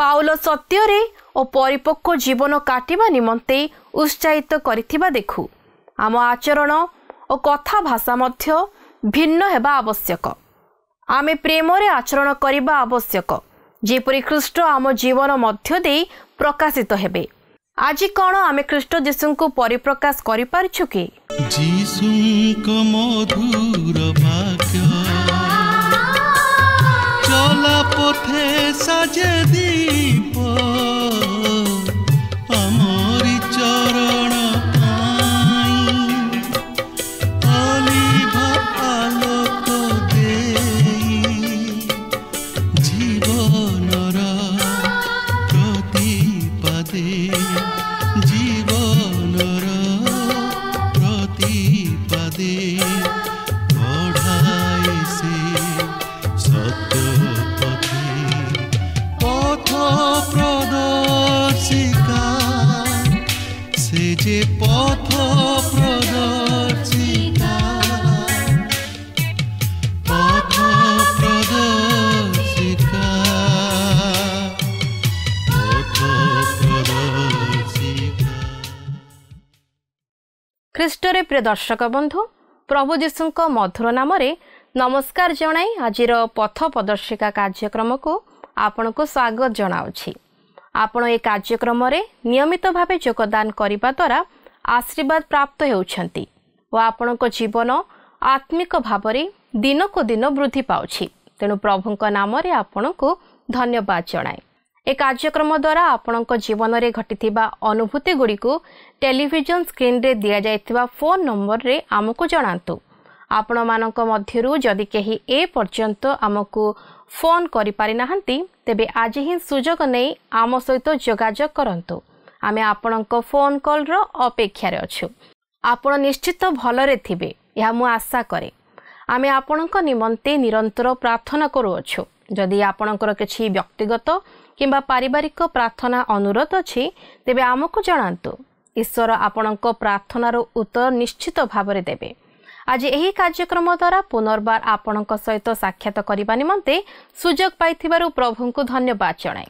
पाउल सत्य और परिपक्व जीवन काटिबा निमंते उत्साहित करिथिबा देखु आम आचरण और कथा भाषा मध्य भिन्न हेबा आवश्यक। आमे प्रेम रे आचरण करिबा आवश्यक जेपरि ख्रीष्ट आम जीवन मध्य दे प्रकाशित हेबे। आज कौन आमे ख्रीष्ट जीशु को परिप्रकाश करि पारछु कि जीशुको मधुर वाक्य चला पथे साजे दीप आमरी चरण अलिभा आलोक देई जीवनर प्रतिपदे जीवनर प्रतिपदे बढ़ाए से सत्य पथ प्रदर्शिका से जे पथ प्रदर्शिका पथ प्रदर्शिका पथ प्रदर्शिका। ख्रीष्टरे प्रिय दर्शक बंधु प्रभु जीशुक मधुर नाम नमस्कार जणाई आजिर पथ प्रदर्शिका कार्यक्रम को आपण को स्वागत जनाउछि। आपण ए कार्यक्रम रे नियमित भावे योगदान करिबा द्वारा आशीर्वाद प्राप्त हेउछंती और आपण को जीवन आत्मिक भाव रे दिन को दिन वृद्धि पाउछि। तेणु प्रभुक नाम रे आपण को धन्यवाद जणाए। ए कार्यक्रम द्वारा आपण को जीवन रे घटिथिबा अनुभूति गुडी को टेलीविजन स्क्रीन रे दिया जायतिबा फोन नंबर रे आमको जणांतु। आपण मानक मध्यरु जदि केही ए पर्यंत आमको फोन करि पारि नाहंती तेबे आज ही सुजोग नै आम सहित जोगाजोग करंतु। आमे आपणक फोन कॉल रो अपेक्षा रे अछु। आपण निश्चित भलरे थिबे या मु आशा करे। आमे आपणक निमंते निरंतर प्रार्थना करू अछु। जदि आपणकर किछि व्यक्तिगत किंबा पारिवारिक प्रार्थना अनुरोध अछि तेबे आमको जणांतु। ईश्वर आपणक प्रार्थनार उत्तर निश्चित भावरे देबे। आज यही कार्यक्रम द्वारा पुनर्बार आपणक सहित साक्षात करने निमंते सुजोग पाइथिबारु प्रभु को धन्यवाद जणाए।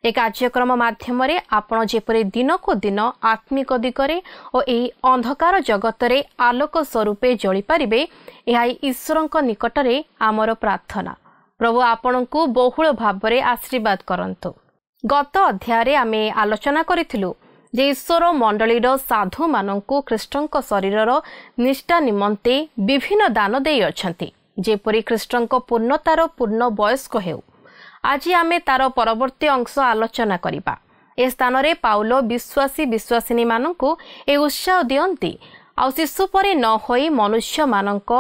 ए कार्यक्रम माध्यम रे आपण जेपरि दिन को दिन आत्मिक दिगरे और एही अंधकार जगत रे आलोक स्वरूपे जळी पारिबे एहा ईश्वरक निकटरे आमर प्रार्थना। प्रभु आपण को बहुल भाव रे आशीर्वाद करंतु। गत अध्याय रे आमे आलोचना करिथिलु जे ईश्वर मंडलीर साधु मानंकु ख्रीष्टंक शरीरर निष्ठा निमंते विभिन्न दान देई अछंती जेपरि ख्रीष्टंक पूर्णतार पूर्ण वयस्क हेउ। आज आमे तार परवर्ती अंश आलोचना करिबा। ए स्थान रे पाउल विश्वासी विश्वासिनी मानंकु ए उत्साह दियंती आ शिशु परे न होई मनुष्य मानंक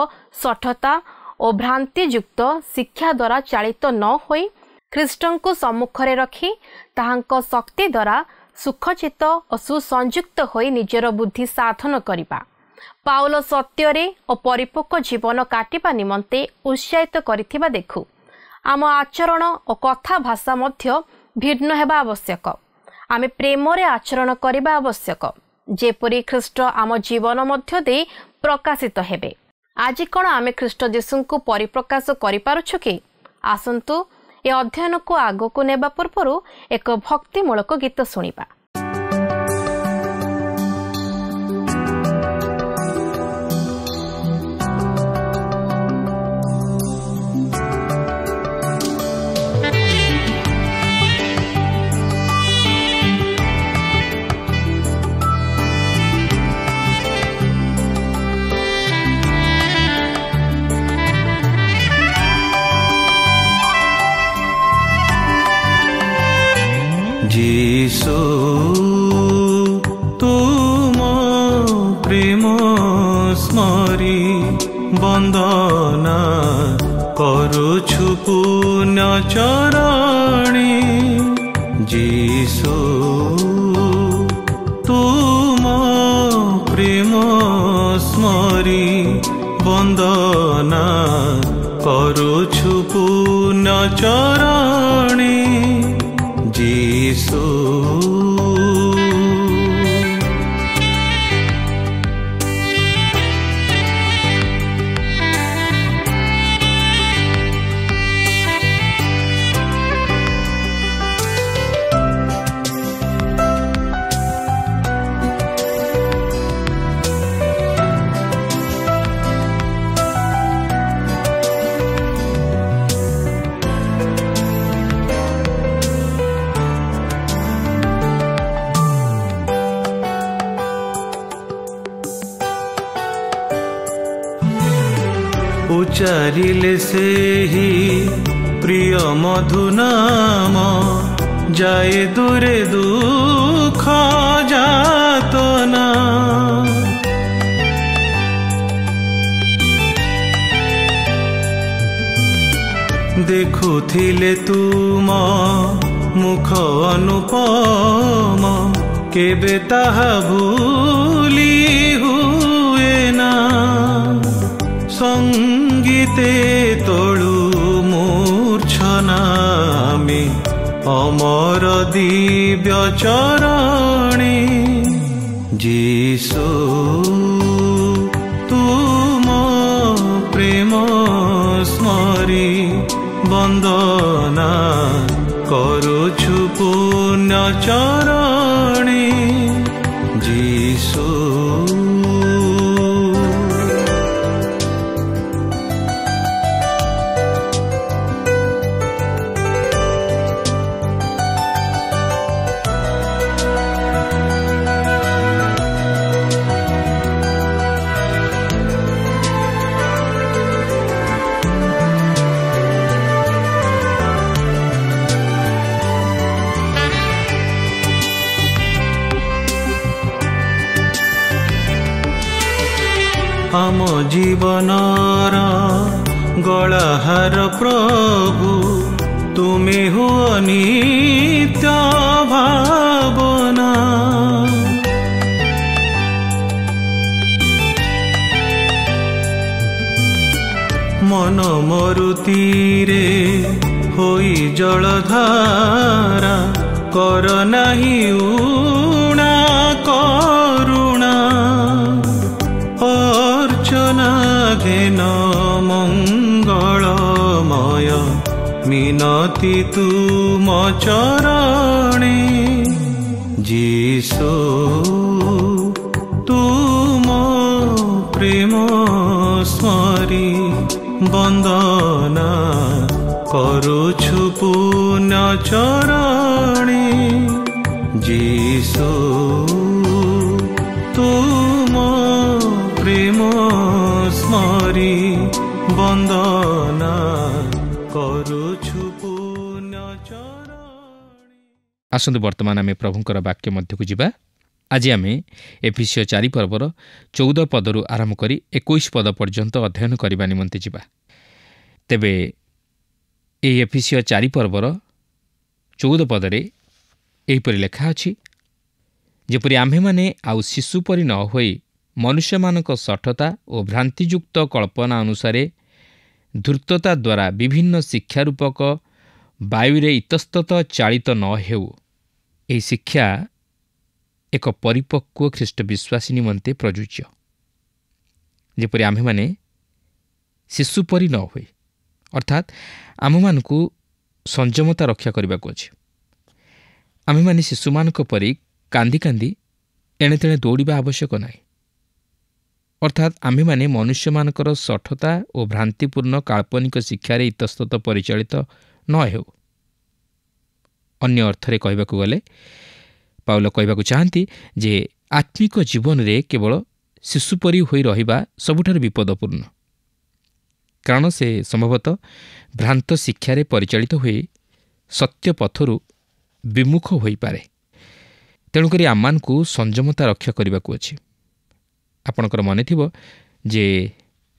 सठता और भ्रांति युक्त शिक्षा द्वारा चालित न होई ख्रीष्टंकु सम्मुखरे रखी ताहांक शक्ति द्वारा सुखचित और सुसंयुक्त होई निजर बुद्धि साधन करिबा। पाउल सत्य और परिपक्व जीवन काटिबा निमंते उत्साहित करिथिबा देखु आम आचरण और कथा भाषा मध्य भिन्न हेबा आवश्यक। आमे प्रेम रे आचरण करिबा आवश्यक जेपरि ख्रीष्ट आम जीवन मध्य दे प्रकाशित हेबे। आज कौन आमे ख्रीष्ट जीशु को परिप्रकाश करि पारुछु कि आसंतु ए अध्ययन को आगो को नेबा पूर्वरु एक भक्तिमूलक गीत सुनिबा। जीशु तुम प्रेम स्मरी वंदना करुछु पुण्य चरणी। जीशु तुम प्रेम स्मरी वंदना करुछु पुण्य चरणी। जीशु उच्चारिले सेही प्रिय मधु नाम जाए दूरे दुख जातना देखुथिले तुम मुख अनुपम केबे ताहा भूली हुए ना संगीते तोळु मूर्छनामी अमर दिव्य चरणी जीसु तुम प्रेम स्मरी वंदना करुछु पुण्य चरणी जीसु आम जीवनर गलाहार प्रभु तुमे हुओ नित्य भावना मन मरुतीरे होई जलधारा कर नाही ऊणा करुणा अर्चना घेन मंगलमय मिनति तुम चरणे जीसु तुम प्रेम स्मरी वंदना करुछु पुण्य चरणे जीसु तुम प्रेम स्मरी वंदना करुछु पुण्य चरणी। आसंतु वर्तमान आम प्रभुंकर वाक्य मध्य को जिबा। आज आम एफिसियो 4 पर्वर 14 पदरु आरंभ करी 21 पद पर्यंत अध्ययन करने निमंते जिबा। तेबे ए एफिसियो 4 पर्वर 14 पदरे एहिपरि लेखा अछि, जेपरि आम्भे माने आउ शिशु परि न होई मनुष्य मानक सठता और भ्रांतियुक्त कल्पना अनुसारे धूर्तता द्वारा विभिन्न शिक्षारूपक वायुरे इतस्तत चालित न हेउ। एही शिक्षा एक परिपक्व ख्रीष्ट विश्वासी निमंते प्रयोज्य, जेपरि आम्भे माने शिशु परि न होई, अर्थात आम मानकु संयमता रक्षा करने को अच्छे। आम मैंने शिशु मानक परी कांदी कांदी एणे तेणे दौड़ा आवश्यक ना, अर्थात आम मैंने मनुष्य मानकर सठता और भ्रांतिपूर्ण काल्पनिक शिक्षार इतस्तत परिचालित न हो। अन्य अर्थरे कहबाकू गले पाउल कहबाकू चाहती जे आत्मिक जीवन रे केवल शिशु परी होई रहिबा सबुठार विपदपूर्ण, कारण से संभवतः भ्रांत शिक्षार परिचालित हुए सत्य पथरु विमुख होई पारे। तेणुक आम को संयमता रक्षा करने को अच्छे। आपणकर मन थिबो जे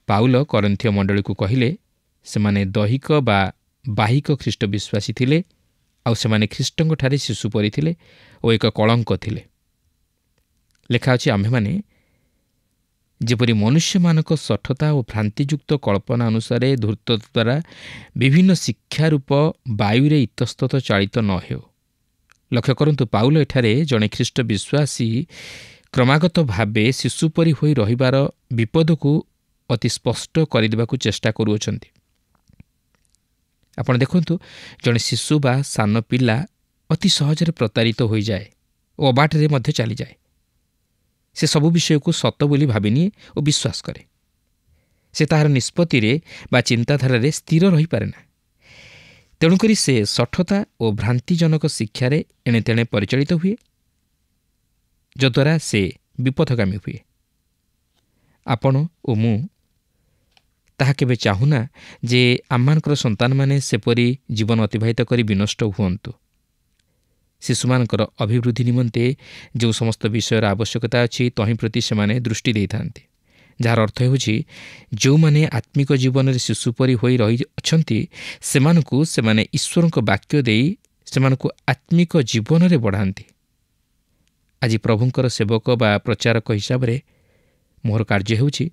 पाउल करंथिय मंडली को कहिले से माने दैहिक बा बाहिक ख्रीष्ट विश्वासी थिले, आउ से माने ख्रीष्टंक ठारे शिशु परी थिले और एक कलंक थिले। लेखा अछि आम्भे माने जेपरि मनुष्य मानक सठता और भ्रांतियुक्त कल्पना अनुसारे धूर्त द्वारा विभिन्न शिक्षारूप वायुरे इतस्तत चालित न हो। लक्ष्य करंतु पाउल एठारे जणे ख्रीष्ट विश्वासी क्रमागत भावे शिशु परी होई रहिबार विपद को अति स्पष्ट करदेबाकू चेष्टा करुअछंती। आपण देखंतु जणे शिशु बा सान पिला अति सहजरे प्रतारित हो जाए और बाटरे मध्य चली जाए। से सबु विषय को सत बोली भाविनिए और विश्वास करे। से ताहार निष्पत्ति रे बा चिंताधारा रे स्थिर रही पारे ना। तेणुकरी से सठता और भ्रांतिजनक शिक्षार एणे तेणे परिचालित हुए, जद्वारा से विपथगामी हुए। आपण और मु ତାହା କେବେ ଚାହୁଁନା ଯେ ଆମମାନଙ୍କର ସନ୍ତାନମାନେ ସେପରି ଜୀବନ ଅତିବାହିତ କରି ବିନଷ୍ଟ ହୁଅନ୍ତୁ। ଶିଶୁମାନଙ୍କର ଅଭିବୃଦ୍ଧି ନିମନ୍ତେ ଯେଉଁ ସମସ୍ତ ବିଷୟର ଆବଶ୍ୟକତା ଅଛି ତହିଁ ପ୍ରତି ସେମାନେ ଦୃଷ୍ଟି ଦେଇଥାନ୍ତି, ଯାହାର ଅର୍ଥ ହେଉଛି ଯେଉଁମାନେ ଆତ୍ମିକ ଜୀବନରେ ଶିଶୁ ପରି ହୋଇ ରହିଅଛନ୍ତି ସେମାନଙ୍କୁ ସେମାନେ ଈଶ୍ୱରଙ୍କ ବାକ୍ୟ ଦେଇ ସେମାନଙ୍କୁ ଆତ୍ମିକ ଜୀବନରେ ବଢ଼ାନ୍ତି। ଆଜି ପ୍ରଭୁଙ୍କର ସେବକ ବା ପ୍ରଚାରକ ହିସାବରେ ମୋର କାର୍ଯ୍ୟ ହେଉଛି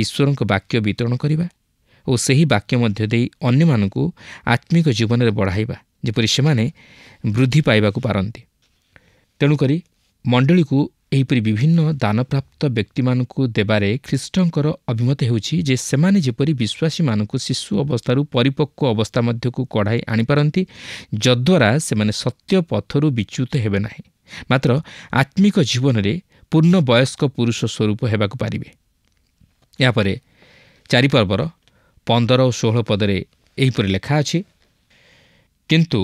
ଈଶ୍ୱରଙ୍କ ବାକ୍ୟ ବିତରଣ କରିବା ଓ ସେହି ବାକ୍ୟ ମଧ୍ୟ ଦେଇ ଅନ୍ୟମାନଙ୍କୁ ଆତ୍ମିକ ଜୀବନରେ ବଢ଼ାଇବା, ଯେପରି ସେମାନେ ବୃଦ୍ଧି ପାଇବାକୁ ପାରନ୍ତି। ତେଣୁକରି ମଣ୍ଡଳୀକୁ ଏହିପରି ବିଭିନ୍ନ ଦାନପ୍ରାପ୍ତ ବ୍ୟକ୍ତିମାନଙ୍କୁ ଦେବାରେ ଖ୍ରୀଷ୍ଟଙ୍କର ଅଭିମତ ହେଉଛି ଯେ ସେମାନେ ଯେପରି ବିଶ୍ୱାସୀମାନଙ୍କୁ ଶିଶୁ ଅବସ୍ଥାରୁ ପରିପକ୍ୱ ଅବସ୍ଥା ମଧ୍ୟକୁ କଢ଼ାଇ ଆଣିପାରନ୍ତି, ଯଦ୍ୱାରା ସେମାନେ ସତ୍ୟ ପଥରୁ ବିଚ୍ୟୁତ ହେବେ ନାହିଁ, ମାତ୍ର ଆତ୍ମିକ ଜୀବନରେ ପୂର୍ଣ୍ଣ ବୟସ୍କ ପୁରୁଷ ସ୍ୱରୂପ ହେବାକୁ ପାରିବେ। ଏହାପରେ 4 ପର୍ବର 15 ଓ 16 ପଦରେ ଏହିପରି ଲେଖା ଅଛି, କିନ୍ତୁ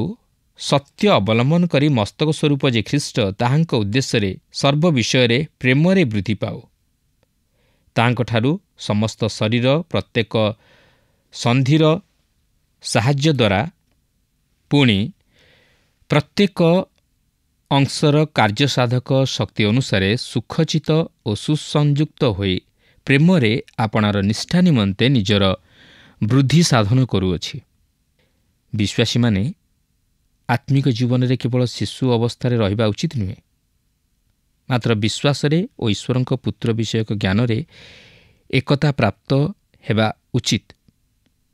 ସତ୍ୟ ଅବଲମ୍ବନ କରି ମସ୍ତକ ସ୍ୱରୂପ ଯେ ଖ୍ରୀଷ୍ଟ ତାହାଙ୍କ ଉଦ୍ଦେଶ୍ୟରେ ସର୍ବ ବିଷୟରେ ପ୍ରେମରେ ବୃଦ୍ଧି ପାଉ। ତାହାଙ୍କଠାରୁ ସମସ୍ତ ଶରୀର ପ୍ରତ୍ୟେକ ସନ୍ଧିର ସାହାଯ୍ୟ ଦ୍ୱାରା ପୁଣି ପ୍ରତ୍ୟେକ ଅଂଶର କାର୍ଯ୍ୟସାଧକ ଶକ୍ତି ଅନୁସାରେ ସୁଖଚିତ ଓ ସୁସଂଯୁକ୍ତ ହୋଇ ପ୍ରେମରେ ଆପଣାର ନିଷ୍ଠା ନିମନ୍ତେ ନିଜର ବୃଦ୍ଧି ସାଧନ କରୁଅଛି। ବିଶ୍ୱାସୀମାନେ ଆତ୍ମିକ ଜୀବନରେ କେବଳ ଶିଶୁ ଅବସ୍ଥାରେ ରହିବା ଉଚିତ ନୁହେଁ, ମାତ୍ର ବିଶ୍ୱାସରେ ଓ ଈଶ୍ୱରଙ୍କ ପୁତ୍ର ବିଷୟକ ଜ୍ଞାନରେ ଏକତା ପ୍ରାପ୍ତ ହେବା ଉଚିତ।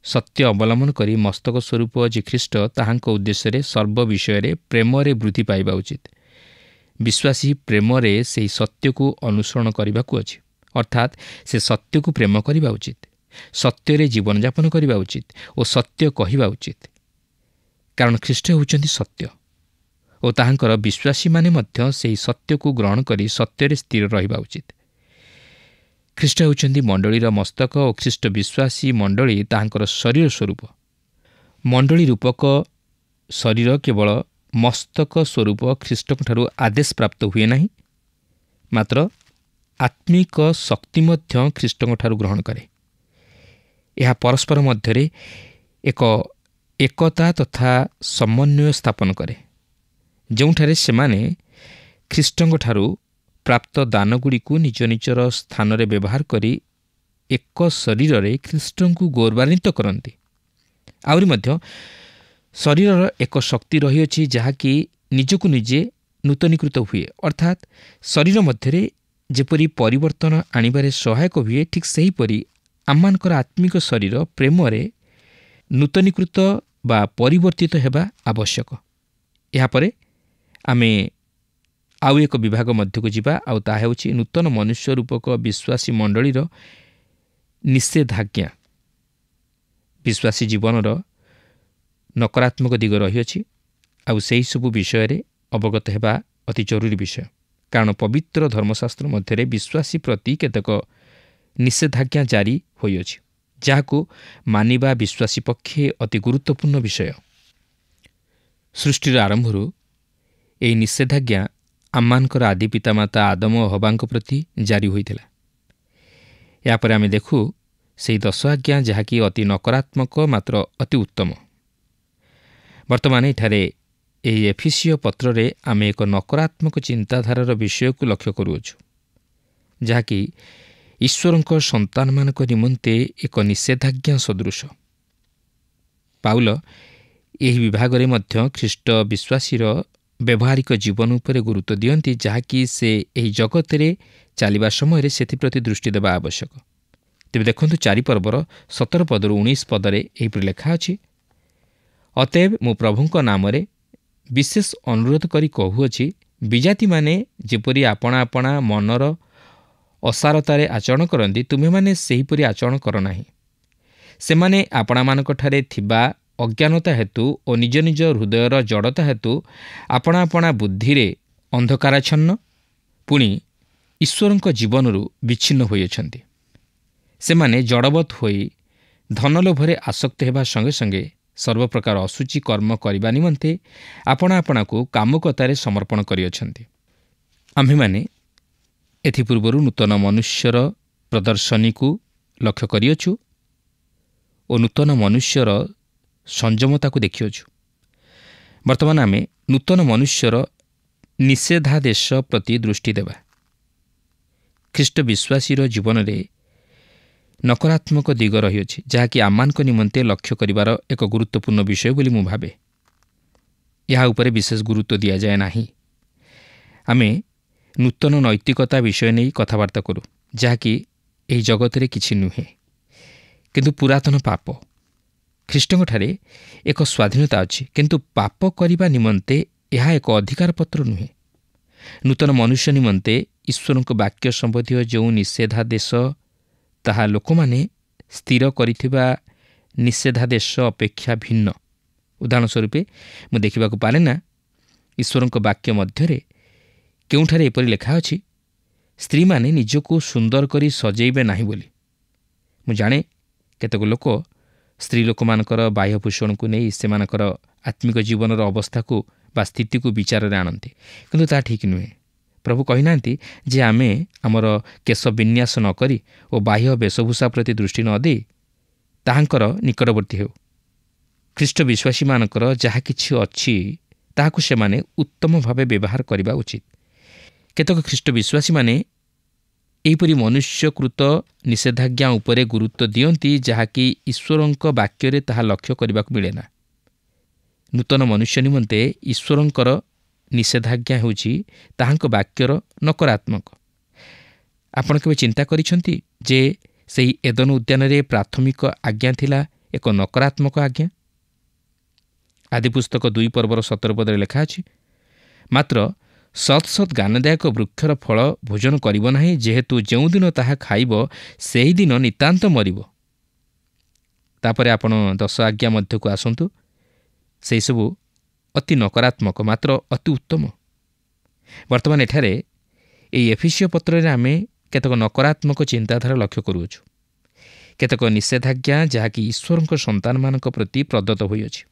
ସତ୍ୟ ଅବଲମ୍ବନ କରି ମସ୍ତକ ସ୍ୱରୂପ ଯେ ଖ୍ରୀଷ୍ଟ ତାହାଙ୍କ ଉଦ୍ଦେଶ୍ୟରେ ସର୍ବ ବିଷୟରେ ପ୍ରେମରେ ବୃଦ୍ଧି ପାଇବା ଉଚିତ। ବିଶ୍ୱାସୀ ପ୍ରେମରେ ସେହି ସତ୍ୟକୁ ଅନୁସରଣ କରିବାକୁ ଅଛି, ଅର୍ଥାତ୍ ସେ ସତ୍ୟକୁ ପ୍ରେମ କରିବା ଉଚିତ, ସତ୍ୟରେ ଜୀବନଯାପନ କରିବା ଉଚିତ ଓ ସତ୍ୟ କହିବା ଉଚିତ। କାରଣ ଖ୍ରୀଷ୍ଟ ହେଉଛନ୍ତି ସତ୍ୟ ଓ ତାହାଙ୍କର ବିଶ୍ୱାସୀମାନେ ମଧ୍ୟ ସେହି ସତ୍ୟକୁ ଗ୍ରହଣ କରି ସତ୍ୟରେ ସ୍ଥିର ରହିବା ଉଚିତ। ଖ୍ରୀଷ୍ଟ ହେଉଛନ୍ତି ମଣ୍ଡଳୀର ମସ୍ତକ ଓ ଖ୍ରୀଷ୍ଟ ବିଶ୍ୱାସୀ ମଣ୍ଡଳୀ ତାହାଙ୍କର ଶରୀର ସ୍ୱରୂପ। ମଣ୍ଡଳୀ ରୂପକ ଶରୀର କେବଳ ମସ୍ତକ ସ୍ୱରୂପ ଖ୍ରୀଷ୍ଟଙ୍କଠାରୁ ଆଦେଶ ପ୍ରାପ୍ତ ହୁଏ ନାହିଁ, ମାତ୍ର ଆତ୍ମିକ ଶକ୍ତି ମଧ୍ୟ ଖ୍ରୀଷ୍ଟଙ୍କଠାରୁ ଗ୍ରହଣ କରେ। ଏହା ପରସ୍ପର ମଧ୍ୟରେ ଏକ ଏକତା ତଥା ସମନ୍ୱୟ ସ୍ଥାପନ କରେ, ଯେଉଁଠାରେ ସେମାନେ ଖ୍ରୀଷ୍ଟଙ୍କଠାରୁ ପ୍ରାପ୍ତ ଦାନଗୁଡ଼ିକୁ ନିଜ ନିଜର ସ୍ଥାନରେ ବ୍ୟବହାର କରି ଏକ ଶରୀରରେ ଖ୍ରୀଷ୍ଟଙ୍କୁ ଗୌରବାନ୍ୱିତ କରନ୍ତି। ଆହୁରି ମଧ୍ୟ ଶରୀରର ଏକ ଶକ୍ତି ରହିଅଛି ଯାହାକି ନିଜକୁ ନିଜେ ନୂତନୀକୃତ ହୁଏ, ଅର୍ଥାତ୍ ଶରୀର ମଧ୍ୟରେ ଯେପରି ପରିବର୍ତ୍ତନ ଆଣିବାରେ ସହାୟକ ହୁଏ, ଠିକ୍ ସେହିପରି ଆମମାନଙ୍କର ଆତ୍ମିକ ଶରୀର ପ୍ରେମରେ ନୂତନୀକୃତ ବା ପରିବର୍ତ୍ତିତ ହେବା ଆବଶ୍ୟକ। ଏହାପରେ ଆମେ ଆଉ ଏକ ବିଭାଗ ମଧ୍ୟକୁ ଯିବା, ଆଉ ତାହା ହେଉଛି ନୂତନ ମନୁଷ୍ୟ ରୂପକ ବିଶ୍ୱାସୀ ମଣ୍ଡଳୀର ନିଷେଧାଜ୍ଞା। ବିଶ୍ୱାସୀ ଜୀବନର ନକାରାତ୍ମକ ଦିଗ ରହିଅଛି, ଆଉ ସେହିସବୁ ବିଷୟରେ ଅବଗତ ହେବା ଅତି ଜରୁରୀ ବିଷୟ। କାରଣ ପବିତ୍ର ଧର୍ମଶାସ୍ତ୍ର ମଧ୍ୟରେ ବିଶ୍ୱାସୀ ପ୍ରତି କେତେକ ନିଷେଧାଜ୍ଞା ଜାରି ହୋଇଅଛି, ଯାହାକୁ ମାନିବା ବିଶ୍ୱାସୀ ପକ୍ଷେ ଅତି ଗୁରୁତ୍ୱପୂର୍ଣ୍ଣ ବିଷୟ। ସୃଷ୍ଟିର ଆରମ୍ଭରୁ ଏହି ନିଷେଧାଜ୍ଞା ଆମମାନଙ୍କର ଆଦି ପିତାମାତା ଆଦମ ଓ ହବାଙ୍କ ପ୍ରତି ଜାରି ହୋଇଥିଲା। ଏହାପରେ ଆମେ ଦେଖୁ ସେହି 10 ଆଜ୍ଞା ଯାହାକି ଅତି ନକାରାତ୍ମକ ମାତ୍ର ଅତି ଉତ୍ତମ। ବର୍ତ୍ତମାନ ଏଠାରେ ଏହି ଏଫିସିୟ ପତ୍ରରେ ଆମେ ଏକ ନକାରାତ୍ମକ ଚିନ୍ତାଧାରାର ବିଷୟକୁ ଲକ୍ଷ୍ୟ କରୁଅଛୁ, ଯାହାକି ଈଶ୍ୱରଙ୍କ ସନ୍ତାନମାନଙ୍କ ନିମନ୍ତେ ଏକ ନିଷେଧାଜ୍ଞା ସଦୃଶ। ପାଉଲ ଏହି ବିଭାଗରେ ମଧ୍ୟ ଖ୍ରୀଷ୍ଟ ବିଶ୍ୱାସୀର ବ୍ୟବହାରିକ ଜୀବନ ଉପରେ ଗୁରୁତ୍ୱ ଦିଅନ୍ତି, ଯାହାକି ସେ ଏହି ଜଗତରେ ଚାଲିବା ସମୟରେ ସେଥିପ୍ରତି ଦୃଷ୍ଟି ଦେବା ଆବଶ୍ୟକ। ତେବେ ଦେଖନ୍ତୁ 4 ପର୍ବର 17 ପଦରୁ 19 ପଦରେ ଏହିପରି ଲେଖା ଅଛି, ଅତଏବ ମୁଁ ପ୍ରଭୁଙ୍କ ନାମରେ ବିଶେଷ ଅନୁରୋଧ କରି କହୁଅଛି, ବିଜାତିମାନେ ଯେପରି ଆପଣା ଆପଣା ମନର ଅସାରତାରେ ଆଚରଣ କରନ୍ତି, ତୁମେମାନେ ସେହିପରି ଆଚରଣ କର ନାହିଁ। ସେମାନେ ଆପଣାମାନଙ୍କଠାରେ ଥିବା ଅଜ୍ଞାନତା ହେତୁ ଓ ନିଜ ନିଜ ହୃଦୟର ଜଡ଼ତା ହେତୁ ଆପଣା ଆପଣା ବୁଦ୍ଧିରେ ଅନ୍ଧକାରାଚ୍ଛନ୍ନ, ପୁଣି ଈଶ୍ୱରଙ୍କ ଜୀବନରୁ ବିଚ୍ଛିନ୍ନ ହୋଇଅଛନ୍ତି। ସେମାନେ ଜଡ଼ବତ୍ ହୋଇ ଧନଲୋଭରେ ଆସକ୍ତ ହେବା ସଙ୍ଗେ ସଙ୍ଗେ ସର୍ବପ୍ରକାର ଅଶୁଚି କର୍ମ କରିବା ନିମନ୍ତେ ଆପଣା ଆପଣାକୁ କାମୁକତାରେ ସମର୍ପଣ କରିଅଛନ୍ତି। ଆମ୍ଭେମାନେ ଏଥିପୂର୍ବରୁ ନୂତନ ମନୁଷ୍ୟର ପ୍ରଦର୍ଶନୀକୁ ଲକ୍ଷ୍ୟ କରିଅଛୁ, ଓ ନୂତନ ମନୁଷ୍ୟର ସଂଯମତାକୁ ଦେଖିଅଛୁ। ବର୍ତ୍ତମାନ ଆମେ ନୂତନ ମନୁଷ୍ୟର ନିଷେଧାଦେଶ ପ୍ରତି ଦୃଷ୍ଟି ଦେବା। ଖ୍ରୀଷ୍ଟ ବିଶ୍ୱାସୀର ଜୀବନରେ ନକାରାତ୍ମକ ଦିଗ ରହିଅଛି, ଯାହାକି ଆମମାନଙ୍କ ନିମନ୍ତେ ଲକ୍ଷ୍ୟ କରିବାର ଏକ ଗୁରୁତ୍ୱପୂର୍ଣ୍ଣ ବିଷୟ ବୋଲି ମୁଁ ଭାବେ। ଏହା ଉପରେ ବିଶେଷ ଗୁରୁତ୍ୱ ଦିଆଯାଏ ନାହିଁ। ଆମେ ନୂତନ ନୈତିକତା ବିଷୟ ନେଇ କଥାବାର୍ତ୍ତା କରୁ, ଯାହାକି ଏହି ଜଗତରେ କିଛି ନୁହେଁ, କିନ୍ତୁ ପୁରାତନ ପାପ। ଖ୍ରୀଷ୍ଟଙ୍କଠାରେ ଏକ ସ୍ୱାଧୀନତା ଅଛି, କିନ୍ତୁ ପାପ କରିବା ନିମନ୍ତେ ଏହା ଏକ ଅଧିକାର ପତ୍ର ନୁହେଁ। ନୂତନ ମନୁଷ୍ୟ ନିମନ୍ତେ ଈଶ୍ୱରଙ୍କ ବାକ୍ୟ ସମ୍ବନ୍ଧୀୟ ଯେଉଁ ନିଷେଧାଦେଶ, ତାହା ଲୋକମାନେ ସ୍ଥିର କରିଥିବା ନିଷେଧାଦେଶ ଅପେକ୍ଷା ଭିନ୍ନ। ଉଦାହରଣ ସ୍ୱରୂପେ ମୁଁ ଦେଖିବାକୁ ପାରେ ନା ଈଶ୍ୱରଙ୍କ ବାକ୍ୟ ମଧ୍ୟରେ କେଉଁଠାରେ ଏପରି ଲେଖା ଅଛି, ସ୍ତ୍ରୀମାନେ ନିଜକୁ ସୁନ୍ଦର କରି ସଜେଇବେ ନାହିଁ ବୋଲି। ମୁଁ ଜାଣେ କେତେକ ଲୋକ ସ୍ତ୍ରୀ ଲୋକମାନଙ୍କର ବାହ୍ୟଭୂଷଣକୁ ନେଇ ସେମାନଙ୍କର ଆତ୍ମିକ ଜୀବନର ଅବସ୍ଥାକୁ ବା ସ୍ଥିତିକୁ ବିଚାରରେ ଆଣନ୍ତି, କିନ୍ତୁ ତାହା ଠିକ୍ ନୁହେଁ। ପ୍ରଭୁ କହିନାହାନ୍ତି ଯେ ଆମେ ଆମର କେଶ ବିନ୍ୟାସ ନ କରି ଓ ବାହ୍ୟ ବେଶଭୂଷା ପ୍ରତି ଦୃଷ୍ଟି ନ ଦେଇ ତାହାଙ୍କର ନିକଟବର୍ତ୍ତୀ ହେଉ। ଖ୍ରୀଷ୍ଟ ବିଶ୍ୱାସୀମାନଙ୍କର ଯାହା କିଛି ଅଛି ତାହାକୁ ସେମାନେ ଉତ୍ତମ ଭାବେ ବ୍ୟବହାର କରିବା ଉଚିତ। କେତେକ ଖ୍ରୀଷ୍ଟ ବିଶ୍ୱାସୀମାନେ ଏହିପରି ମନୁଷ୍ୟକୃତ ନିଷେଧାଜ୍ଞା ଉପରେ ଗୁରୁତ୍ୱ ଦିଅନ୍ତି, ଯାହାକି ଈଶ୍ୱରଙ୍କ ବାକ୍ୟରେ ତାହା ଲକ୍ଷ୍ୟ କରିବାକୁ ମିଳେ ନା। ନୂତନ ମନୁଷ୍ୟ ନିମନ୍ତେ ଈଶ୍ୱରଙ୍କର ନିଷେଧାଜ୍ଞା ହେଉଛି ତାହାଙ୍କ ବାକ୍ୟର ନକାରାତ୍ମକ। ଆପଣ କେବେ ଚିନ୍ତା କରିଛନ୍ତି ଯେ ସେହି ଏଦନ ଉଦ୍ୟାନରେ ପ୍ରାଥମିକ ଆଜ୍ଞା ଥିଲା ଏକ ନକାରାତ୍ମକ ଆଜ୍ଞା? ଆଦିପୁସ୍ତକ 2 ପର୍ବର 17 ପଦରେ ଲେଖା ଅଛି, ମାତ୍ର ସତ୍ ସତ୍ ଜ୍ଞାନଦାୟକ ବୃକ୍ଷର ଫଳ ଭୋଜନ କରିବ ନାହିଁ, ଯେହେତୁ ଯେଉଁଦିନ ତାହା ଖାଇବ ସେହିଦିନ ନିତାନ୍ତ ମରିବ। ତାପରେ ଆପଣ 10 ଆଜ୍ଞା ମଧ୍ୟକୁ ଆସନ୍ତୁ। ସେହିସବୁ ଅତି ନକାରାତ୍ମକ, ମାତ୍ର ଅତି ଉତ୍ତମ। ବର୍ତ୍ତମାନ ଏଠାରେ ଏହି ଏଫେସୀୟ ପତ୍ରରେ ଆମେ କେତେକ ନକାରାତ୍ମକ ଚିନ୍ତାଧାରା ଲକ୍ଷ୍ୟ କରୁଅଛୁ। କେତେକ ନିଷେଧାଜ୍ଞା ଯାହାକି ଈଶ୍ୱରଙ୍କ ସନ୍ତାନମାନଙ୍କ ପ୍ରତି ପ୍ରଦତ୍ତ ହୋଇଅଛି।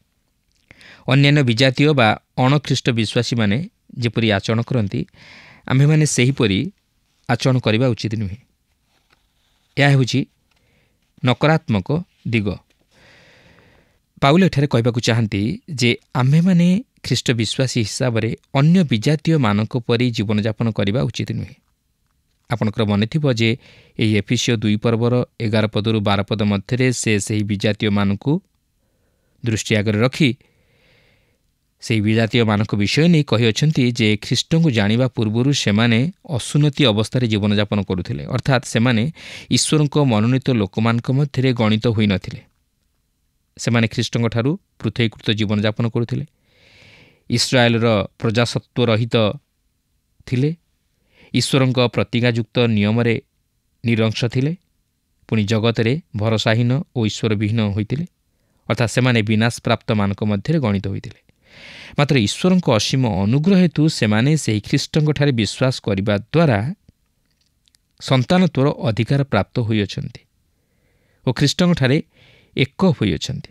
ଅନ୍ୟାନ୍ୟ ବିଜାତୀୟ ବା ଅଣଖ୍ରୀଷ୍ଟ ବିଶ୍ୱାସୀମାନେ ଯେପରି ଆଚରଣ କରନ୍ତି, ଆମ୍ଭେମାନେ ସେହିପରି ଆଚରଣ କରିବା ଉଚିତ ନୁହେଁ। ଏହା ହେଉଛି ନକାରାତ୍ମକ ଦିଗ। ପାଉଲ ଏଠାରେ କହିବାକୁ ଚାହାନ୍ତି ଯେ ଆମ୍ଭେମାନେ ଖ୍ରୀଷ୍ଟ ବିଶ୍ୱାସୀ ହିସାବରେ ଅନ୍ୟ ବିଜାତୀୟମାନଙ୍କ ପରି ଜୀବନଯାପନ କରିବା ଉଚିତ ନୁହେଁ। ଆପଣଙ୍କର ମନେଥିବ ଯେ ଏହି ଏଫେସୀୟ 2 ପର୍ବର 11 ପଦରୁ 12 ପଦ ମଧ୍ୟରେ ସେ ସେହି ବିଜାତୀୟମାନଙ୍କୁ ଦୃଷ୍ଟି ଆଗରେ ରଖି ସେହି ବିଜାତୀୟମାନଙ୍କ ବିଷୟ ନେଇ କହିଅଛନ୍ତି ଯେ ଖ୍ରୀଷ୍ଟଙ୍କୁ ଜାଣିବା ପୂର୍ବରୁ ସେମାନେ ଅସୁନ୍ନତି ଅବସ୍ଥାରେ ଜୀବନଯାପନ କରୁଥିଲେ, ଅର୍ଥାତ୍ ସେମାନେ ଈଶ୍ୱରଙ୍କ ମନୋନୀତ ଲୋକମାନଙ୍କ ମଧ୍ୟରେ ଗଣିତ ହୋଇନଥିଲେ। ସେମାନେ ଖ୍ରୀଷ୍ଟଙ୍କଠାରୁ ପୃଥକୀକୃତ ଜୀବନଯାପନ କରୁଥିଲେ, ଇସ୍ରାଏଲର ପ୍ରଜାସତ୍ୱ ରହିତ ଥିଲେ, ଈଶ୍ୱରଙ୍କ ପ୍ରତିଜ୍ଞାଯୁକ୍ତ ନିୟମରେ ନିରଂଶ ଥିଲେ, ପୁଣି ଜଗତରେ ଭରସାହୀନ ଓ ଈଶ୍ୱରବିହୀନ ହୋଇଥିଲେ, ଅର୍ଥାତ୍ ସେମାନେ ବିନାଶପ୍ରାପ୍ତମାନଙ୍କ ମଧ୍ୟରେ ଗଣିତ ହୋଇଥିଲେ। ମାତ୍ର ଈଶ୍ୱରଙ୍କ ଅସୀମ ଅନୁଗ୍ରହ ହେତୁ ସେମାନେ ସେହି ଖ୍ରୀଷ୍ଟଙ୍କଠାରେ ବିଶ୍ୱାସ କରିବା ଦ୍ୱାରା ସନ୍ତାନତ୍ୱର ଅଧିକାର ପ୍ରାପ୍ତ ହୋଇଅଛନ୍ତି ଓ ଖ୍ରୀଷ୍ଟଙ୍କଠାରେ ଏକ ହୋଇଅଛନ୍ତି।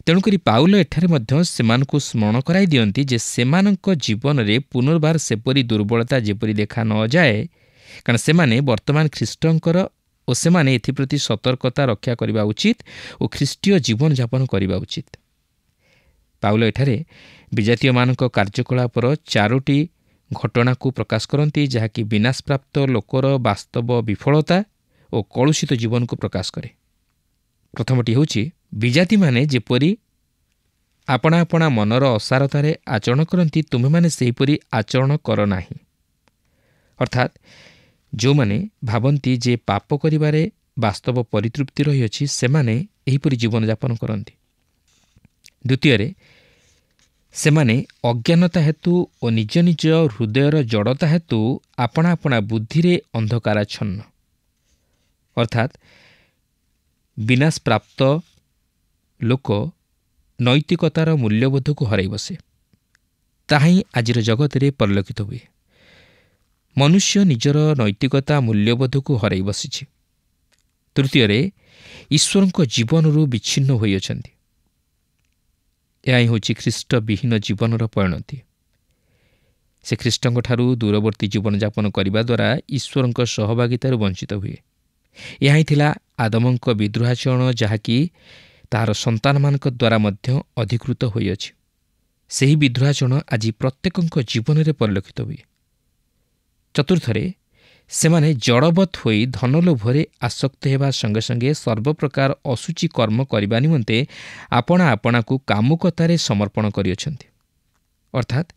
ତେଣୁକରି ପାଉଲ ଏଠାରେ ମଧ୍ୟ ସେମାନଙ୍କୁ ସ୍ମରଣ କରାଇ ଦିଅନ୍ତି ଯେ ସେମାନଙ୍କ ଜୀବନରେ ପୁନର୍ବାର ସେପରି ଦୁର୍ବଳତା ଯେପରି ଦେଖା ନଯାଏ, କାରଣ ସେମାନେ ବର୍ତ୍ତମାନ ଖ୍ରୀଷ୍ଟଙ୍କର ଓ ସେମାନେ ଏଥିପ୍ରତି ସତର୍କତା ରକ୍ଷା କରିବା ଉଚିତ ଓ ଖ୍ରୀଷ୍ଟୀୟ ଜୀବନଯାପନ କରିବା ଉଚିତ। ପାଉଲ ଏଠାରେ ବିଜାତୀୟମାନଙ୍କ କାର୍ଯ୍ୟକଳାପର 4ଟି ଘଟଣାକୁ ପ୍ରକାଶ କରନ୍ତି, ଯାହାକି ବିନାଶପ୍ରାପ୍ତ ଲୋକର ବାସ୍ତବ ବିଫଳତା ଓ କଳୁଷିତ ଜୀବନକୁ ପ୍ରକାଶ କରେ। ପ୍ରଥମଟି ହେଉଛି ବିଜାତିମାନେ ଯେପରି ଆପଣା ଆପଣା ମନର ଅସାରତାରେ ଆଚରଣ କରନ୍ତି, ତୁମେମାନେ ସେହିପରି ଆଚରଣ କର ନାହିଁ। ଅର୍ଥାତ୍ ଯେଉଁମାନେ ଭାବନ୍ତି ଯେ ପାପ କରିବାରେ ବାସ୍ତବ ପରିତୃପ୍ତି ରହିଅଛି, ସେମାନେ ଏହିପରି ଜୀବନଯାପନ କରନ୍ତି। ଦ୍ୱିତୀୟରେ, ସେମାନେ ଅଜ୍ଞାନତା ହେତୁ ଓ ନିଜ ନିଜ ହୃଦୟର ଜଡ଼ତା ହେତୁ ଆପଣା ଆପଣା ବୁଦ୍ଧିରେ ଅନ୍ଧକାରାଚ୍ଛନ୍ନ। ଅର୍ଥାତ୍ ବିନାଶପ୍ରାପ୍ତ ଲୋକ ନୈତିକତାର ମୂଲ୍ୟବୋଧକୁ ହରାଇ ବସେ। ତାହା ହିଁ ଆଜିର ଜଗତରେ ପରିଲକ୍ଷିତ ହୁଏ। ମନୁଷ୍ୟ ନିଜର ନୈତିକତା ମୂଲ୍ୟବୋଧକୁ ହରାଇ ବସିଛି। ତୃତୀୟରେ, ଈଶ୍ୱରଙ୍କ ଜୀବନରୁ ବିଚ୍ଛିନ୍ନ ହୋଇଅଛନ୍ତି। ଏହା ହିଁ ହେଉଛି ଖ୍ରୀଷ୍ଟବିହୀନ ଜୀବନର ପରିଣତି। ସେ ଖ୍ରୀଷ୍ଟଙ୍କଠାରୁ ଦୂରବର୍ତ୍ତୀ ଜୀବନଯାପନ କରିବା ଦ୍ୱାରା ଈଶ୍ୱରଙ୍କ ସହଭାଗିତାରୁ ବଞ୍ଚିତ ହୁଏ। ଏହା ହିଁ ଥିଲା ଆଦମଙ୍କ ବିଦ୍ରୋହାଚରଣ, ଯାହାକି ତାହାର ସନ୍ତାନମାନଙ୍କ ଦ୍ୱାରା ମଧ୍ୟ ଅଧିକୃତ ହୋଇଅଛି। ସେହି ବିଦ୍ରୋହାଚରଣ ଆଜି ପ୍ରତ୍ୟେକଙ୍କ ଜୀବନରେ ପରିଲକ୍ଷିତ ହୁଏ। ଚତୁର୍ଥରେ, ସେମାନେ ଜଡ଼ବତ୍ ହୋଇ ଧନଲୋଭରେ ଆସକ୍ତ ହେବା ସଙ୍ଗେ ସଙ୍ଗେ ସର୍ବପ୍ରକାର ଅଶୁଚି କର୍ମ କରିବା ନିମନ୍ତେ ଆପଣା ଆପଣାକୁ କାମୁକତାରେ ସମର୍ପଣ କରିଅଛନ୍ତି। ଅର୍ଥାତ୍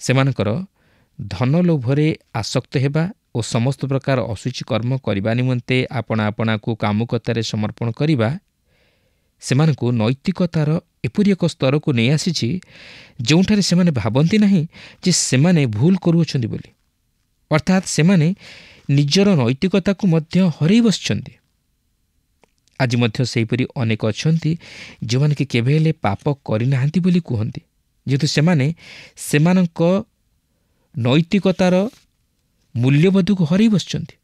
ସେମାନଙ୍କର ଧନଲୋଭରେ ଆସକ୍ତ ହେବା ଓ ସମସ୍ତ ପ୍ରକାର ଅଶୁଚି କର୍ମ କରିବା ନିମନ୍ତେ ଆପଣା ଆପଣାକୁ କାମୁକତାରେ ସମର୍ପଣ କରିବା ସେମାନଙ୍କୁ ନୈତିକତାର ଏପରି ଏକ ସ୍ତରକୁ ନେଇ ଆସିଛି ଯେଉଁଠାରେ ସେମାନେ ଭାବନ୍ତି ନାହିଁ ଯେ ସେମାନେ ଭୁଲ କରୁଅଛନ୍ତି ବୋଲି। ଅର୍ଥାତ୍ ସେମାନେ ନିଜର ନୈତିକତାକୁ ମଧ୍ୟ ହରାଇ ବସିଛନ୍ତି। ଆଜି ମଧ୍ୟ ସେହିପରି ଅନେକ ଅଛନ୍ତି ଯେଉଁମାନେ କି କେବେ ହେଲେ ପାପ କରିନାହାନ୍ତି ବୋଲି କୁହନ୍ତି, ଯେହେତୁ ସେମାନେ ସେମାନଙ୍କ ନୈତିକତାର ମୂଲ୍ୟବୋଧକୁ ହରାଇ ବସିଛନ୍ତି।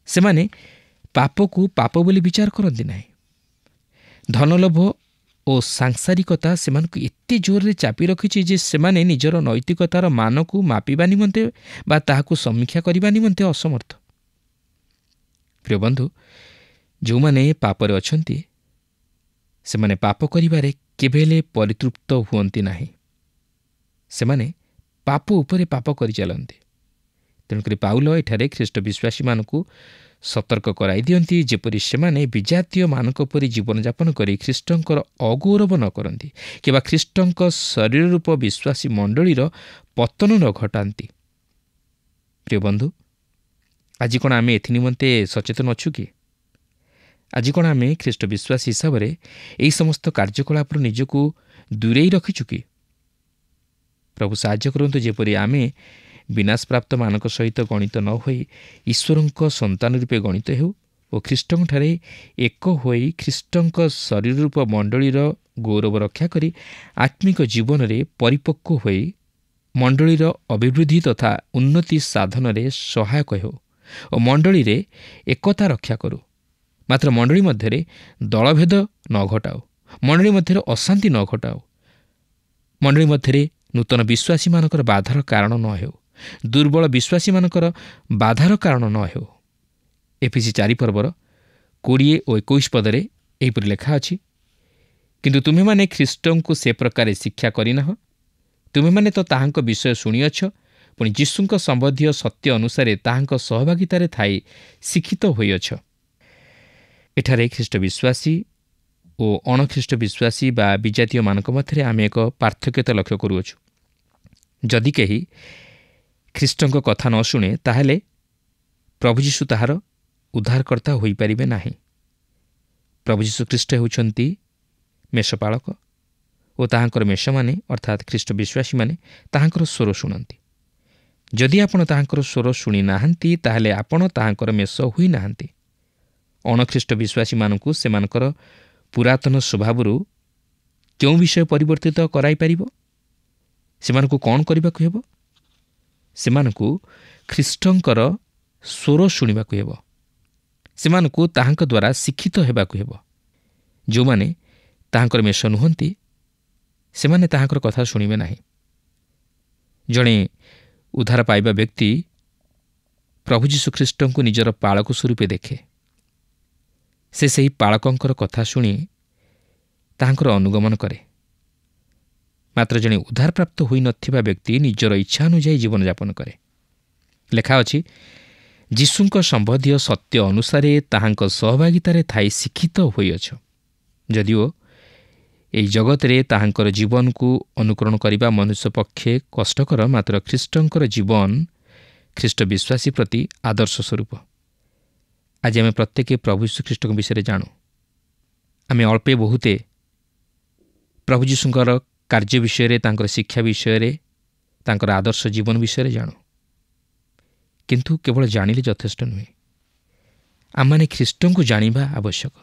ସେମାନେ ପାପକୁ ପାପ ବୋଲି ବିଚାର କରନ୍ତି ନାହିଁ। ଧନଲୋଭ ଓ ସାଂସାରିକତା ସେମାନଙ୍କୁ ଏତେ ଜୋରରେ ଚାପି ରଖିଛି ଯେ ସେମାନେ ନିଜର ନୈତିକତାର ମାନକୁ ମାପିବା ନିମନ୍ତେ ବା ତାହାକୁ ସମୀକ୍ଷା କରିବା ନିମନ୍ତେ ଅସମର୍ଥ। ପ୍ରିୟ ବନ୍ଧୁ, ଯେଉଁମାନେ ପାପରେ ଅଛନ୍ତି ସେମାନେ ପାପ କରିବାରେ କେବେ ହେଲେ ପରିତୃପ୍ତ ହୁଅନ୍ତି ନାହିଁ। ସେମାନେ ପାପ ଉପରେ ପାପ କରିଚାଲନ୍ତି। ତେଣୁକରି ପାଉଲ ଏଠାରେ ଖ୍ରୀଷ୍ଟ ବିଶ୍ୱାସୀମାନଙ୍କୁ ସତର୍କ କରାଇ ଦିଅନ୍ତି ଯେପରି ସେମାନେ ବିଜାତୀୟମାନଙ୍କ ପରି ଜୀବନଯାପନ କରି ଖ୍ରୀଷ୍ଟଙ୍କର ଅଗୌରବ ନ କରନ୍ତି କିମ୍ବା ଖ୍ରୀଷ୍ଟଙ୍କ ଶରୀର ରୂପ ବିଶ୍ୱାସୀ ମଣ୍ଡଳୀର ପତନ ନ ଘଟାନ୍ତି। ପ୍ରିୟ ବନ୍ଧୁ, ଆଜି କ'ଣ ଆମେ ଏଥି ନିମନ୍ତେ ସଚେତନ ଅଛୁ କି? ଆଜି କ'ଣ ଆମେ ଖ୍ରୀଷ୍ଟ ବିଶ୍ୱାସୀ ହିସାବରେ ଏହି ସମସ୍ତ କାର୍ଯ୍ୟକଳାପରୁ ନିଜକୁ ଦୂରେଇ ରଖିଛୁ କି? ପ୍ରଭୁ ସାହାଯ୍ୟ କରନ୍ତୁ ଯେପରି ଆମେ ବିନାଶପ୍ରାପ୍ତମାନଙ୍କ ସହିତ ଗଣିତ ନ ହୋଇ ଈଶ୍ୱରଙ୍କ ସନ୍ତାନ ରୂପେ ଗଣିତ ହେଉ ଓ ଖ୍ରୀଷ୍ଟଙ୍କଠାରେ ଏକ ହୋଇ ଖ୍ରୀଷ୍ଟଙ୍କ ଶରୀର ରୂପ ମଣ୍ଡଳୀର ଗୌରବ ରକ୍ଷା କରି ଆତ୍ମିକ ଜୀବନରେ ପରିପକ୍ୱ ହୋଇ ମଣ୍ଡଳୀର ଅଭିବୃଦ୍ଧି ତଥା ଉନ୍ନତି ସାଧନରେ ସହାୟକ ହେଉ ଓ ମଣ୍ଡଳୀରେ ଏକତା ରକ୍ଷା କରୁ। ମାତ୍ର ମଣ୍ଡଳୀ ମଧ୍ୟରେ ଦଳଭେଦ ନ ଘଟାଉ, ମଣ୍ଡଳୀ ମଧ୍ୟରେ ଅଶାନ୍ତି ନ ଘଟାଉ, ମଣ୍ଡଳୀ ମଧ୍ୟରେ ନୂତନ ବିଶ୍ୱାସୀମାନଙ୍କର ବାଧାର କାରଣ ନ ହେଉ, ଦୁର୍ବଳ ବିଶ୍ୱାସୀମାନଙ୍କର ବାଧାର କାରଣ ନ ହେଉ। ଏଫେସୀ 4 ପର୍ବର 20 ଓ 21 ପଦରେ ଏହିପରି ଲେଖା ଅଛି, କିନ୍ତୁ ତୁମେମାନେ ଖ୍ରୀଷ୍ଟଙ୍କୁ ସେ ପ୍ରକାରେ ଶିକ୍ଷା କରିନାହ। ତୁମେମାନେ ତ ତାହାଙ୍କ ବିଷୟ ଶୁଣିଅଛ, ପୁଣି ଯୀଶୁଙ୍କ ସମ୍ବନ୍ଧୀୟ ସତ୍ୟ ଅନୁସାରେ ତାହାଙ୍କ ସହଭାଗିତାରେ ଥାଇ ଶିକ୍ଷିତ ହୋଇଅଛ। ଏଠାରେ ଖ୍ରୀଷ୍ଟ ବିଶ୍ୱାସୀ ଓ ଅଣଖ୍ରୀଷ୍ଟ ବିଶ୍ୱାସୀ ବା ବିଜାତୀୟମାନଙ୍କ ମଧ୍ୟରେ ଆମେ ଏକ ପାର୍ଥକ୍ୟତା ଲକ୍ଷ୍ୟ କରୁଅଛୁ। ଯଦି କେହି ଖ୍ରୀଷ୍ଟଙ୍କ କଥା ନ ଶୁଣେ ତାହେଲେ ପ୍ରଭୁ ଯୀଶୁ ତାହାର ଉଦ୍ଧାରକର୍ତ୍ତା ହୋଇପାରିବେ ନାହିଁ। ପ୍ରଭୁ ଯୀଶୁ ଖ୍ରୀଷ୍ଟ ହେଉଛନ୍ତି ମେଷପାଳକ ଓ ତାହାଙ୍କର ମେଷମାନେ ଅର୍ଥାତ୍ ଖ୍ରୀଷ୍ଟ ବିଶ୍ୱାସୀମାନେ ତାହାଙ୍କର ସ୍ୱର ଶୁଣନ୍ତି। ଯଦି ଆପଣ ତାହାଙ୍କର ସ୍ୱର ଶୁଣି ନାହାନ୍ତି ତାହେଲେ ଆପଣ ତାହାଙ୍କର ମେଷ ହୋଇନାହାନ୍ତି। ଅଣଖ୍ରୀଷ୍ଟ ବିଶ୍ୱାସୀମାନଙ୍କୁ ସେମାନଙ୍କର ପୁରାତନ ସ୍ୱଭାବରୁ କେଉଁ ବିଷୟ ପରିବର୍ତ୍ତିତ କରାଇପାରିବ? ସେମାନଙ୍କୁ କ'ଣ କରିବାକୁ ହେବ? ସେମାନଙ୍କୁ ଖ୍ରୀଷ୍ଟଙ୍କର ସ୍ୱର ଶୁଣିବାକୁ ହେବ। ସେମାନଙ୍କୁ ତାହାଙ୍କ ଦ୍ୱାରା ଶିକ୍ଷିତ ହେବାକୁ ହେବ। ଯେଉଁମାନେ ତାହାଙ୍କର ମେଷ ନୁହନ୍ତି ସେମାନେ ତାହାଙ୍କର କଥା ଶୁଣିବେ ନାହିଁ। ଜଣେ ଉଦ୍ଧାର ପାଇବା ବ୍ୟକ୍ତି ପ୍ରଭୁ ଯୀଶୁଖ୍ରୀଷ୍ଟଙ୍କୁ ନିଜର ପାଳକ ସ୍ୱରୂପେ ଦେଖେ। ସେ ସେହି ପାଳକଙ୍କର କଥା ଶୁଣି ତାହାଙ୍କର ଅନୁଗମନ କରେ। ମାତ୍ର ଜଣେ ଉଦ୍ଧାରପ୍ରାପ୍ତ ହୋଇନଥିବା ବ୍ୟକ୍ତି ନିଜର ଇଚ୍ଛା ଅନୁଯାୟୀ ଜୀବନଯାପନ କରେ। ଲେଖା ଅଛି, ଯୀଶୁଙ୍କ ସମ୍ବନ୍ଧୀୟ ସତ୍ୟ ଅନୁସାରେ ତାହାଙ୍କ ସହଭାଗିତାରେ ଥାଇ ଶିକ୍ଷିତ ହୋଇଅଛ। ଯଦିଓ ଏହି ଜଗତରେ ତାହାଙ୍କର ଜୀବନକୁ ଅନୁକରଣ କରିବା ମନୁଷ୍ୟ ପକ୍ଷେ କଷ୍ଟକର, ମାତ୍ର ଖ୍ରୀଷ୍ଟଙ୍କର ଜୀବନ ଖ୍ରୀଷ୍ଟ ବିଶ୍ୱାସୀ ପ୍ରତି ଆଦର୍ଶ ସ୍ୱରୂପ। ଆଜି ଆମେ ପ୍ରତ୍ୟେକ ପ୍ରଭୁ ଯୀଶୁଖ୍ରୀଷ୍ଟଙ୍କ ବିଷୟରେ ଜାଣୁ। ଆମେ ଅଳ୍ପେ ବହୁତେ ପ୍ରଭୁ ଯୀଶୁଙ୍କର କାର୍ଯ୍ୟ ବିଷୟରେ, ତାଙ୍କର ଶିକ୍ଷା ବିଷୟରେ, ତାଙ୍କର ଆଦର୍ଶ ଜୀବନ ବିଷୟରେ ଜାଣୁ। କିନ୍ତୁ କେବଳ ଜାଣିଲେ ଯଥେଷ୍ଟ ନୁହେଁ। ଆମମାନେ ଖ୍ରୀଷ୍ଟଙ୍କୁ ଜାଣିବା ଆବଶ୍ୟକ।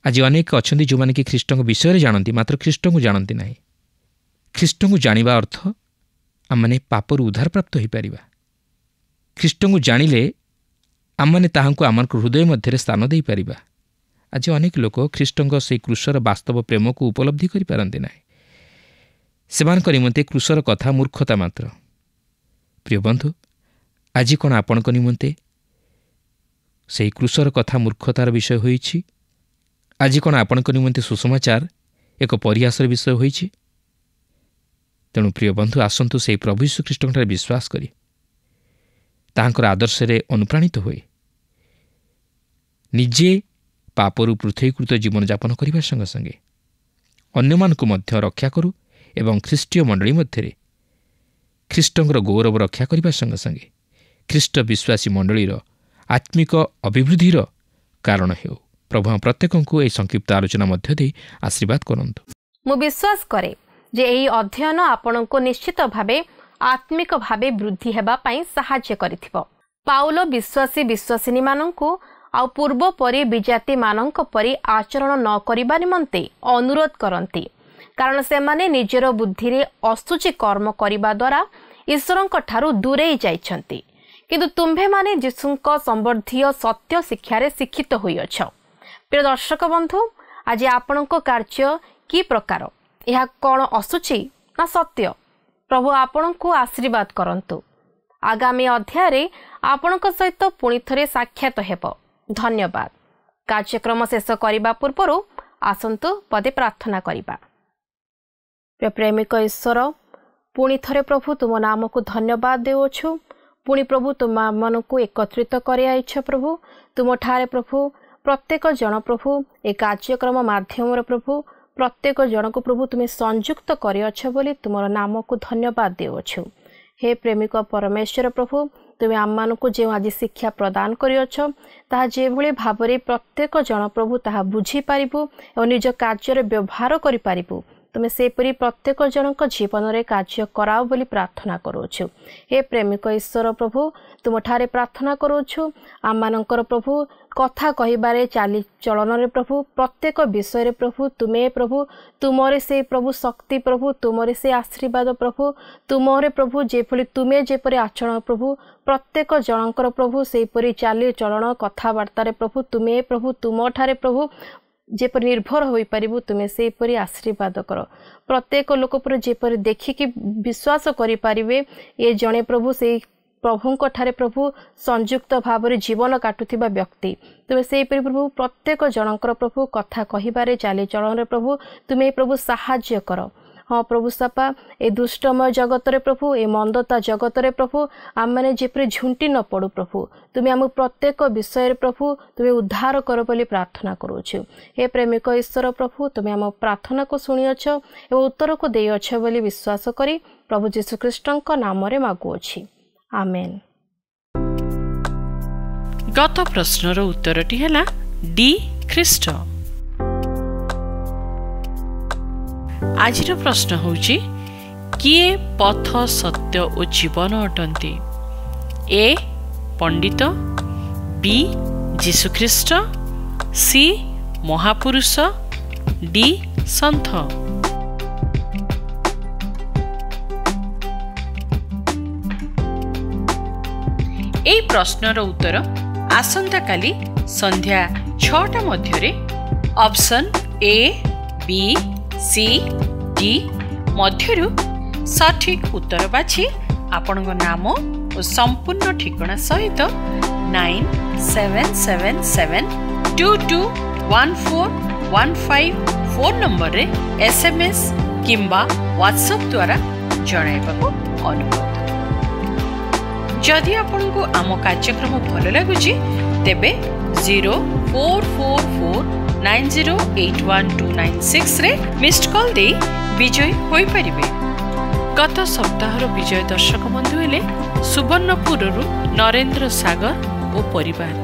ଆଜି ଅନେକ ଅଛନ୍ତି ଯେଉଁମାନେ କି ଖ୍ରୀଷ୍ଟଙ୍କ ବିଷୟରେ ଜାଣନ୍ତି, ମାତ୍ର ଖ୍ରୀଷ୍ଟଙ୍କୁ ଜାଣନ୍ତି ନାହିଁ। ଖ୍ରୀଷ୍ଟଙ୍କୁ ଜାଣିବା ଅର୍ଥ ଆମମାନେ ପାପରୁ ଉଦ୍ଧାରପ୍ରାପ୍ତ ହୋଇପାରିବା। ଖ୍ରୀଷ୍ଟଙ୍କୁ ଜାଣିଲେ ଆମମାନେ ତାହାଙ୍କୁ ଆମର ହୃଦୟ ମଧ୍ୟରେ ସ୍ଥାନ ଦେଇପାରିବା। ଆଜି ଅନେକ ଲୋକ ଖ୍ରୀଷ୍ଟଙ୍କ ସେହି କ୍ରୁଶର ବାସ୍ତବ ପ୍ରେମକୁ ଉପଲବ୍ଧି କରିପାରନ୍ତି ନାହିଁ। ସେମାନଙ୍କ ନିମନ୍ତେ କ୍ରୁଶର କଥା ମୂର୍ଖତା ମାତ୍ର। ପ୍ରିୟ ବନ୍ଧୁ, ଆଜି କ'ଣ ଆପଣଙ୍କ ନିମନ୍ତେ ସେହି କ୍ରୁଶର କଥା ମୂର୍ଖତାର ବିଷୟ ହୋଇଛି? ଆଜି କ'ଣ ଆପଣଙ୍କ ନିମନ୍ତେ ସୁସମାଚାର ଏକ ପରିହାସର ବିଷୟ ହୋଇଛି? ତେଣୁ ପ୍ରିୟ ବନ୍ଧୁ, ଆସନ୍ତୁ ସେହି ପ୍ରଭୁ ଯୀଶୁଖ୍ରୀଷ୍ଟଙ୍କଠାରେ ବିଶ୍ୱାସ କରି ତାହାଙ୍କର ଆଦର୍ଶରେ ଅନୁପ୍ରାଣିତ ହୋଇ ନିଜେ ପାପରୁ ପୃଥକୀକୃତ ଜୀବନଯାପନ କରିବା ସଙ୍ଗେ ସଙ୍ଗେ ଅନ୍ୟମାନଙ୍କୁ ମଧ୍ୟ ରକ୍ଷା କରୁ ଏବଂ ଖ୍ରୀଷ୍ଟୀୟ ମଣ୍ଡଳୀ ମଧ୍ୟରେ ଖ୍ରୀଷ୍ଟଙ୍କର ଗୌରବ ରକ୍ଷା କରିବା ସଙ୍ଗେ ସଙ୍ଗେ ଖ୍ରୀଷ୍ଟ ବିଶ୍ୱାସୀ ମଣ୍ଡଳୀର ଆତ୍ମିକ ଅଭିବୃଦ୍ଧିର କାରଣ ହେଉ। ପ୍ରଭୁ ପ୍ରତ୍ୟେକଙ୍କୁ ଏହି ସଂକ୍ଷିପ୍ତ ଆଲୋଚନା ମଧ୍ୟ ଦେଇ ଆଶୀର୍ବାଦ କରନ୍ତୁ। ମୁଁ ବିଶ୍ୱାସ କରେ ଯେ ଏହି ଅଧ୍ୟୟନ ଆପଣଙ୍କୁ ନିଶ୍ଚିତ ଭାବେ ଆତ୍ମିକ ଭାବେ ବୃଦ୍ଧି ହେବା ପାଇଁ ସାହାଯ୍ୟ କରିଥିବ। ପାଉଲ ବିଶ୍ୱାସୀମାନଙ୍କୁ ଆଉ ପୂର୍ବ ପରି ବିଜାତିମାନଙ୍କ ପରି ଆଚରଣ ନ କରିବା ନିମନ୍ତେ ଅନୁରୋଧ କରନ୍ତି, କାରଣ ସେମାନେ ନିଜର ବୁଦ୍ଧିରେ ଅଶୁଚି କର୍ମ କରିବା ଦ୍ୱାରା ଈଶ୍ୱରଙ୍କ ଠାରୁ ଦୂରେଇ ଯାଇଛନ୍ତି। କିନ୍ତୁ ତୁମ୍ଭେମାନେ ଯୀଶୁଙ୍କ ସମ୍ବନ୍ଧୀୟ ସତ୍ୟ ଶିକ୍ଷାରେ ଶିକ୍ଷିତ ହୋଇଅଛ। ପ୍ରିୟ ଦର୍ଶକ ବନ୍ଧୁ, ଆଜି ଆପଣଙ୍କ କାର୍ଯ୍ୟ କି ପ୍ରକାର? ଏହା କ'ଣ ଅଶୁଚି ନା ସତ୍ୟ? ପ୍ରଭୁ ଆପଣଙ୍କୁ ଆଶୀର୍ବାଦ କରନ୍ତୁ। ଆଗାମୀ ଅଧ୍ୟାୟରେ ଆପଣଙ୍କ ସହିତ ପୁଣି ଥରେ ସାକ୍ଷାତ ହେବ। ଧନ୍ୟବାଦ। କାର୍ଯ୍ୟକ୍ରମ ଶେଷ କରିବା ପୂର୍ବରୁ ଆସନ୍ତୁ ପଦେ ପ୍ରାର୍ଥନା କରିବା। ପ୍ରେମିକ ଈଶ୍ୱର, ପୁଣି ଥରେ ପ୍ରଭୁ ତୁମ ନାମକୁ ଧନ୍ୟବାଦ ଦେଉଛୁ। ପୁଣି ପ୍ରଭୁ ତୁମମାନଙ୍କୁ ଏକତ୍ରିତ କରାଇଛ। ପ୍ରଭୁ ତୁମଠାରେ ପ୍ରଭୁ ପ୍ରତ୍ୟେକ ଜଣ ପ୍ରଭୁ ଏ କାର୍ଯ୍ୟକ୍ରମ ମାଧ୍ୟମରେ ପ୍ରଭୁ ପ୍ରତ୍ୟେକ ଜଣକୁ ପ୍ରଭୁ ତୁମେ ସଂଯୁକ୍ତ କରିଅଛ ବୋଲି ତୁମର ନାମକୁ ଧନ୍ୟବାଦ ଦେଉଛୁ। ହେ ପ୍ରେମିକ ପରମେଶ୍ୱର ପ୍ରଭୁ, ତୁମେ ଆମମାନଙ୍କୁ ଯେଉଁ ଆଜି ଶିକ୍ଷା ପ୍ରଦାନ କରିଅଛ ତାହା ଯେଭଳି ଭାବରେ ପ୍ରତ୍ୟେକ ଜଣ ପ୍ରଭୁ ତାହା ବୁଝିପାରିବୁ ଏବଂ ନିଜ କାର୍ଯ୍ୟରେ ବ୍ୟବହାର କରିପାରିବୁ, ତୁମେ ସେପରି ପ୍ରତ୍ୟେକ ଜଣଙ୍କ ଜୀବନରେ କାର୍ଯ୍ୟ କରାଅ ବୋଲି ପ୍ରାର୍ଥନା କରୁଛୁ। ହେ ପ୍ରେମିକ ଈଶ୍ୱର ପ୍ରଭୁ, ତୁମଠାରେ ପ୍ରାର୍ଥନା କରୁଛୁ ଆମମାନଙ୍କର ପ୍ରଭୁ କଥା କହିବାରେ ଚାଲିଚଳନରେ ପ୍ରଭୁ ପ୍ରତ୍ୟେକ ବିଷୟରେ ପ୍ରଭୁ ତୁମେ ପ୍ରଭୁ ତୁମରେ ସେ ପ୍ରଭୁ ଶକ୍ତି ପ୍ରଭୁ ତୁମରେ ସେ ଆଶୀର୍ବାଦ ପ୍ରଭୁ ତୁମରେ ପ୍ରଭୁ ତୁମେ ଯେପରି ଆଚରଣ ପ୍ରଭୁ ପ୍ରତ୍ୟେକ ଜଣଙ୍କର ପ୍ରଭୁ ସେହିପରି ଚାଲିଚଳନ କଥାବାର୍ତ୍ତାରେ ପ୍ରଭୁ ତୁମେ ପ୍ରଭୁ ତୁମଠାରେ ପ୍ରଭୁ ଯେପରି ନିର୍ଭର ହୋଇପାରିବୁ ତୁମେ ସେହିପରି ଆଶୀର୍ବାଦ କର। ପ୍ରତ୍ୟେକ ଲୋକ ପରେ ଯେପରି ଦେଖିକି ବିଶ୍ୱାସ କରିପାରିବେ ଏ ଜଣେ ପ୍ରଭୁ ସେଇ ପ୍ରଭୁଙ୍କ ଠାରେ ପ୍ରଭୁ ସଂଯୁକ୍ତ ଭାବରେ ଜୀବନ କାଟୁଥିବା ବ୍ୟକ୍ତି, ତୁମେ ସେହିପରି ପ୍ରଭୁ ପ୍ରତ୍ୟେକ ଜଣଙ୍କର ପ୍ରଭୁ କଥା କହିବାରେ ଚାଲିଚଳନରେ ପ୍ରଭୁ ତୁମେ ପ୍ରଭୁ ସାହାଯ୍ୟ କର। ହଁ ପ୍ରଭୁ ସପା ଏ ଦୁଷ୍ଟମୟ ଜଗତରେ ପ୍ରଭୁ ଏ ମନ୍ଦତା ଜଗତରେ ପ୍ରଭୁ ଆମମାନେ ଯେପରି ଝୁଣ୍ଟି ନ ପଡ଼ୁ ପ୍ରଭୁ ତୁମେ ଆମ ପ୍ରତ୍ୟେକ ବିଷୟରେ ପ୍ରଭୁ ତୁମେ ଉଦ୍ଧାର କର ବୋଲି ପ୍ରାର୍ଥନା କରୁଛୁ। ହେ ପ୍ରେମିକ ଈଶ୍ୱର ପ୍ରଭୁ ତୁମେ ଆମ ପ୍ରାର୍ଥନାକୁ ଶୁଣିଅଛ ଏବଂ ଉତ୍ତରକୁ ଦେଇଅଛ ବୋଲି ବିଶ୍ୱାସ କରି ପ୍ରଭୁ ଯୀଶୁଖ୍ରୀଷ୍ଟଙ୍କ ନାମରେ ମାଗୁଅଛି, ଆମେନ୍। ଗତ ପ୍ରଶ୍ନର ଉତ୍ତରଟି ହେଲା ଡି ଖ୍ରୀଷ୍ଟ। ଆଜିର ପ୍ରଶ୍ନ ହେଉଛି କିଏ ପଥ ସତ୍ୟ ଓ ଜୀବନ ଅଟନ୍ତି? ଏ ପଣ୍ଡିତ, ବି ଯୀଶୁଖ୍ରୀଷ୍ଟ, ସି ମହାପୁରୁଷ, ଡି ସନ୍ଥ। এই প্রশ্নর উত্তর আসন্তাকালি সন্ধ্যা 6টা মধ্যে option A, B, C, D মধ্যরু সঠিক উত্তর বাছি আপনার নাম ও সম্পূর্ণ ঠিকনা সহিত 9777221415 ফোন নম্বরে SMS কিংবা WhatsApp দ্বারা জনাইবাকু অনুরোধ। जदि आपको आम कार्यक्रम भल लगुच तेबे 0444908126 रे मिस्ड कॉल दे विजय होई परिबे। गत सप्ताहर विजय दर्शक बंधु हेले सुवर्णपुररू नरेंद्र सागर और परिवार।